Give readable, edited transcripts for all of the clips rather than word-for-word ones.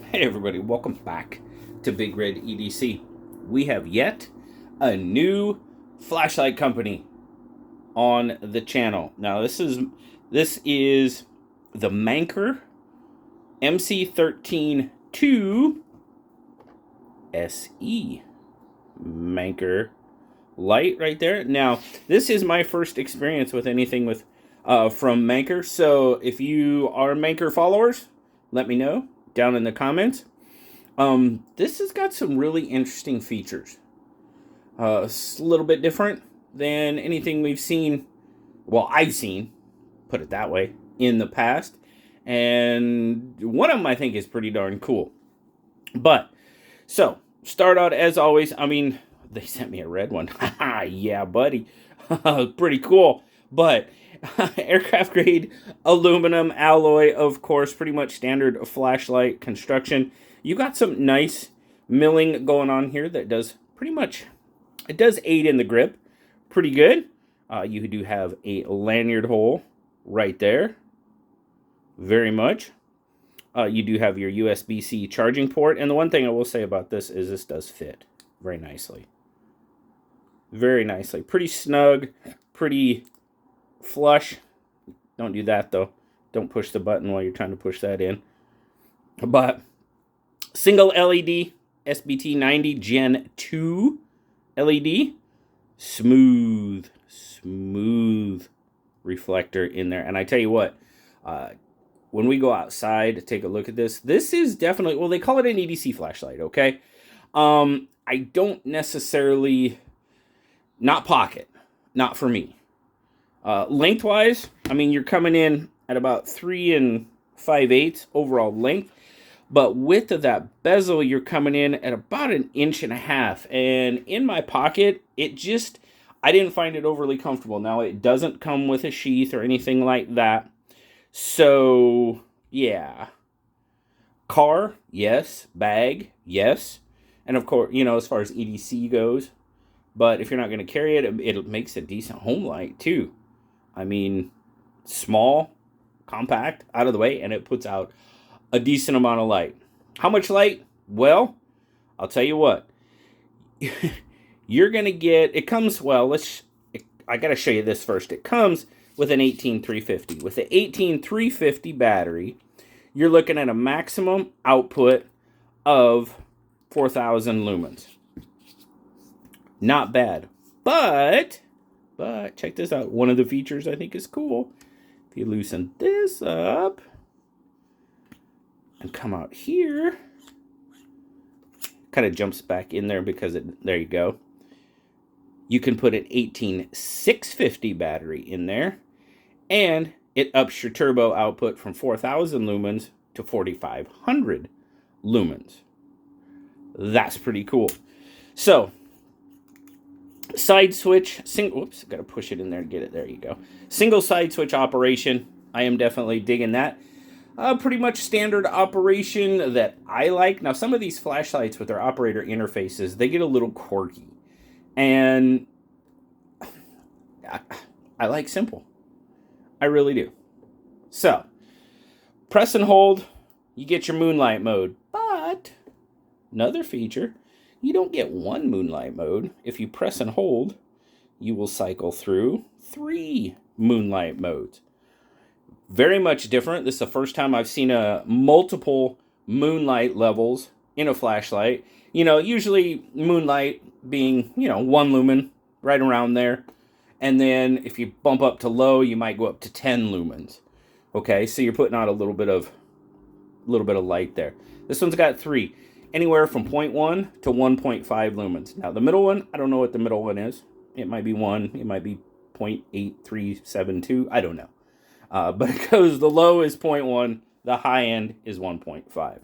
Hey everybody, welcome back to BigRedEDC. We have yet a new flashlight company on the channel. Now this is the Manker MC13 2 SE Manker light right there. Now this is my first experience with anything with from Manker, so if you are Manker followers, let me know down in the comments. This has got some really interesting features. It's a little bit different than anything we've seen. Well, I've seen, put it that way, in the past. And one of them I think is pretty darn cool. But, so, start out as always. I mean, they sent me a red one. Yeah, buddy. Pretty cool. But, aircraft grade aluminum alloy, of course, pretty much standard flashlight construction. You got some nice milling going on here that does pretty much, it does aid in the grip pretty good. You do have a lanyard hole right there, very much. You do have your USB-C charging port, and the one thing I will say about this is this does fit very nicely. Very nicely. Pretty snug, pretty flush. Don't do that though. Don't push the button while you're trying to push that in. But single LED SBT90 Gen 2 LED. Smooth reflector in there. And I tell you what, when we go outside to take a look at this, this is definitely, well, they call it an EDC flashlight, okay? I don't necessarily, not pocket, not for me. Lengthwise, I mean, you're coming in at about 3 5/8 overall length. But width of that bezel, you're coming in at about 1.5 inches. And in my pocket, it just, I didn't find it overly comfortable. Now, it doesn't come with a sheath or anything like that. So, yeah. Car, yes. Bag, yes. And of course, you know, as far as EDC goes. But if you're not going to carry it, it makes a decent home light, too. I mean, small, compact, out of the way, and it puts out a decent amount of light. How much light? Well, I'll tell you what. You're going to get, it comes, well, I got to show you this first. It comes with an 18350. With the 18350 battery, you're looking at a maximum output of 4,000 lumens. Not bad. But check this out. One of the features I think is cool. If you loosen this up and come out here, kind of jumps back in there because there you go. You can put an 18650 battery in there, and it ups your turbo output from 4,000 lumens to 4,500 lumens. That's pretty cool. So, side switch, whoops, got to push it in there to get it. There you go. Single side switch operation. I am definitely digging that. Pretty much standard operation that I like. Now, some of these flashlights with their operator interfaces, they get a little quirky. And I like simple. I really do. So, press and hold, you get your moonlight mode. But, another feature, you don't get one moonlight mode. If you press and hold, you will cycle through 3 moonlight modes. Very much different. This is the first time I've seen multiple moonlight levels in a flashlight. You know, usually moonlight being, you know, 1 lumen, right around there. And then if you bump up to low, you might go up to 10 lumens. Okay, so you're putting out a little bit of light there. This one's got 3. Anywhere from 0.1 to 1.5 lumens. Now, the middle one, I don't know what the middle one is. It might be 1. It might be 0.8372. I don't know. But it goes, the low is 0.1. The high end is 1.5.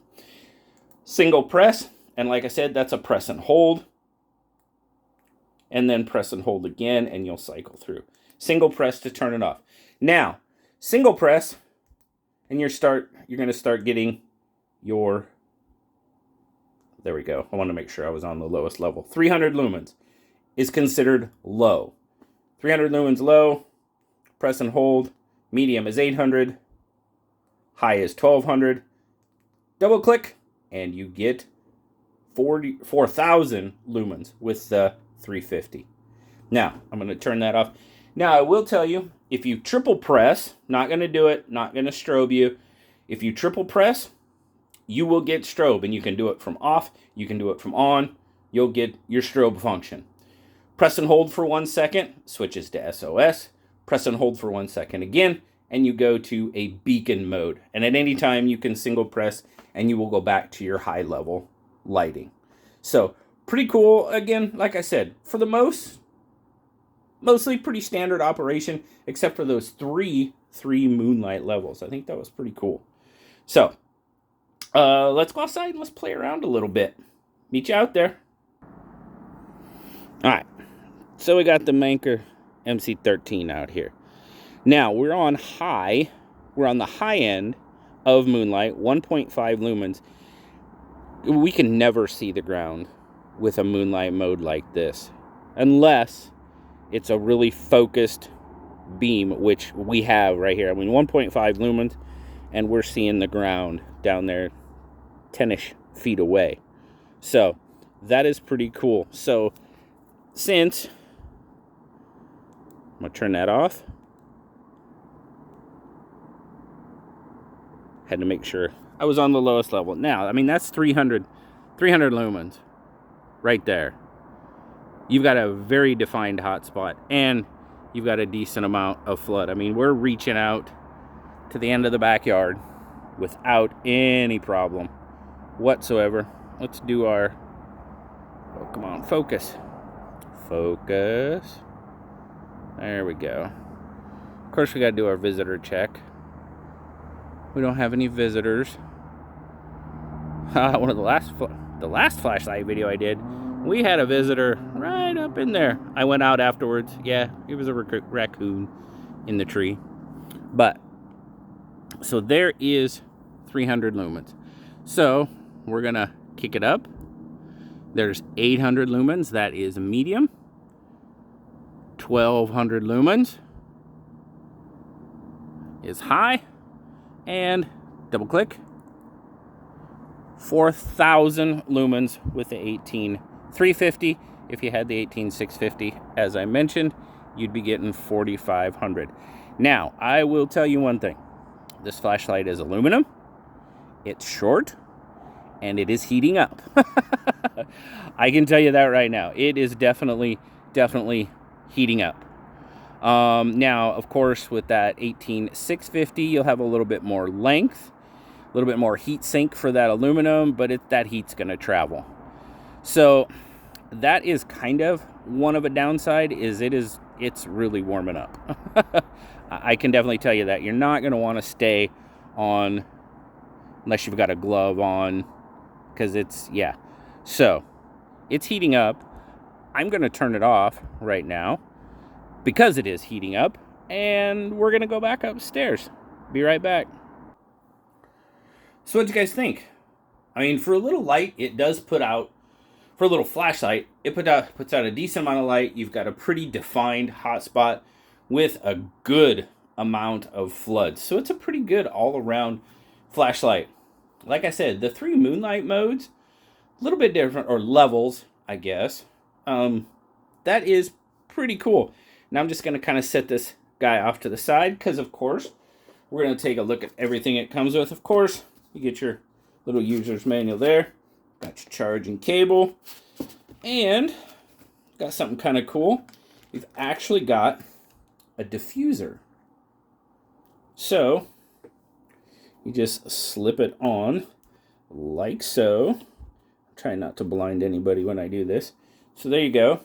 Single press. And like I said, that's a press and hold. And then press and hold again, and you'll cycle through. Single press to turn it off. Now, single press, and you're going to start getting your, there we go. I want to make sure I was on the lowest level. 300 lumens is considered low. 300 lumens low, press and hold. Medium is 800. High is 1200. Double click, and you get 4,000 lumens with the 350. Now, I'm going to turn that off. Now, I will tell you, if you triple press, not going to do it, not going to strobe you. If you triple press, you will get strobe, and you can do it from off, you can do it from on, you'll get your strobe function. Press and hold for 1 second, switches to SOS. Press and hold for 1 second again, and you go to a beacon mode. And at any time, you can single press, and you will go back to your high level lighting. So, pretty cool. Again, like I said, for the mostly pretty standard operation, except for those three moonlight levels. I think that was pretty cool. So, let's go outside and let's play around a little bit. Meet you out there. All right. So we got the Manker MC13 out here. Now, we're on high. We're on the high end of moonlight, 1.5 lumens. We can never see the ground with a moonlight mode like this, unless it's a really focused beam, which we have right here. I mean, 1.5 lumens, and we're seeing the ground down there 10-ish feet away. So that is pretty cool. So since I'm gonna turn that off, had to make sure I was on the lowest level. Now, I mean, that's 300 lumens right there. You've got a very defined hotspot, and you've got a decent amount of flood. I mean, we're reaching out to the end of the backyard without any problem whatsoever. Let's do our, oh, come on, focus. Focus. There we go. Of course, we got to do our visitor check. We don't have any visitors. One of the last flashlight video I did, we had a visitor right up in there. I went out afterwards. Yeah, it was a raccoon in the tree. But, so there is 300 lumens. So, we're going to kick it up. There's 800 lumens. That is medium. 1,200 lumens is high. And double click. 4,000 lumens with the 18350. If you had the 18650, as I mentioned, you'd be getting 4,500. Now, I will tell you one thing. This flashlight is aluminum. It's short, and it is heating up. I can tell you that right now. It is definitely heating up. Now, of course, with that 18650, you'll have a little bit more length, a little bit more heat sink for that aluminum, but that heat's going to travel. So that is kind of one of a downside, is it's really warming up. I can definitely tell you that. You're not going to want to stay on unless you've got a glove on, because yeah. So it's heating up. I'm going to turn it off right now because it is heating up, and we're going to go back upstairs. Be right back. So what do you guys think? I mean, for a little light, it does put out, for a little flashlight, it puts out a decent amount of light. You've got a pretty defined hotspot with a good amount of flood. So it's a pretty good all-around flashlight. Like I said, the 3 moonlight modes, a little bit different, or levels, I guess. That is pretty cool. Now I'm just going to kind of set this guy off to the side, because of course we're going to take a look at everything it comes with. Of course, you get your little user's manual there, got your charging cable, and got something kind of cool. We've actually got a diffuser. So you just slip it on like so. Try not to blind anybody when I do this. So there you go.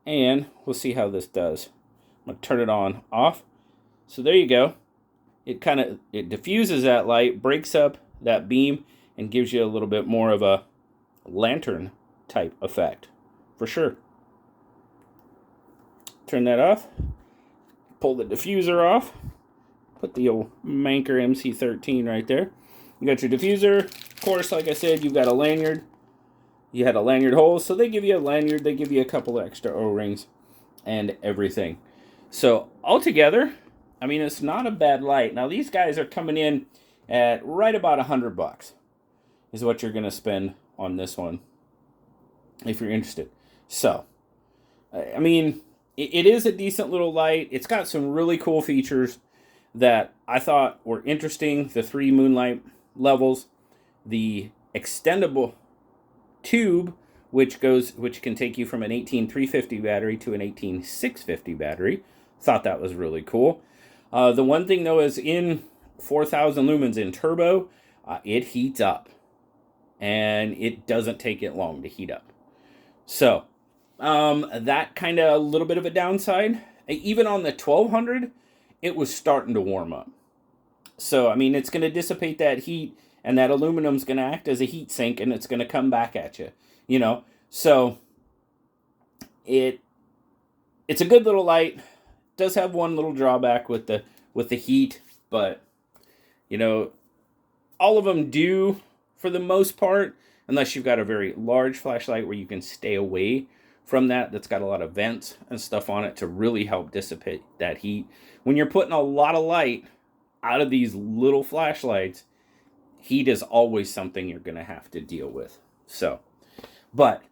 And we'll see how this does. I'm going to turn it on, off. So there you go. It diffuses that light, breaks up that beam, and gives you a little bit more of a lantern type effect. For sure. Turn that off. Pull the diffuser off. Put the old Manker MC13 right there. You got your diffuser. Of course, like I said, you've got a lanyard. You had a lanyard hole, so they give you a lanyard. They give you a couple extra O-rings and everything. So altogether, I mean, it's not a bad light. Now these guys are coming in at right about $100. is what you're going to spend on this one if you're interested. So, I mean, it is a decent little light. It's got some really cool features that I thought were interesting. The 3 moonlight levels, the extendable tube, which can take you from an 18350 battery to an 18650 battery. Thought that was really cool. The one thing though is in 4000 lumens in turbo, it heats up, and it doesn't take it long to heat up. So that kind of a little bit of a downside. Even on the 1200, it was starting to warm up. So I mean, it's going to dissipate that heat, and that aluminum's going to act as a heat sink, and it's going to come back at you. You know, so it's a good little light. It does have one little drawback with the heat, but you know, all of them do for the most part, unless you've got a very large flashlight where you can stay away from that's got a lot of vents and stuff on it to really help dissipate that heat. When you're putting a lot of light out of these little flashlights, heat is always something you're going to have to deal with. So, but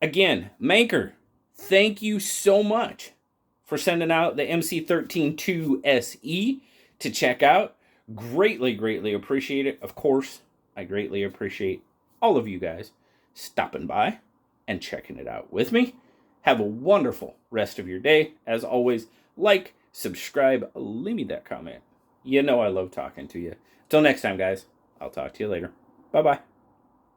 again, Manker, thank you so much for sending out the MC13 2SE to check out. Greatly, greatly appreciate it. Of course, I greatly appreciate all of you guys stopping by and checking it out with me. Have a wonderful rest of your day. As always, like, subscribe, leave me that comment. You know I love talking to you. Till next time, guys. I'll talk to you later. Bye-bye.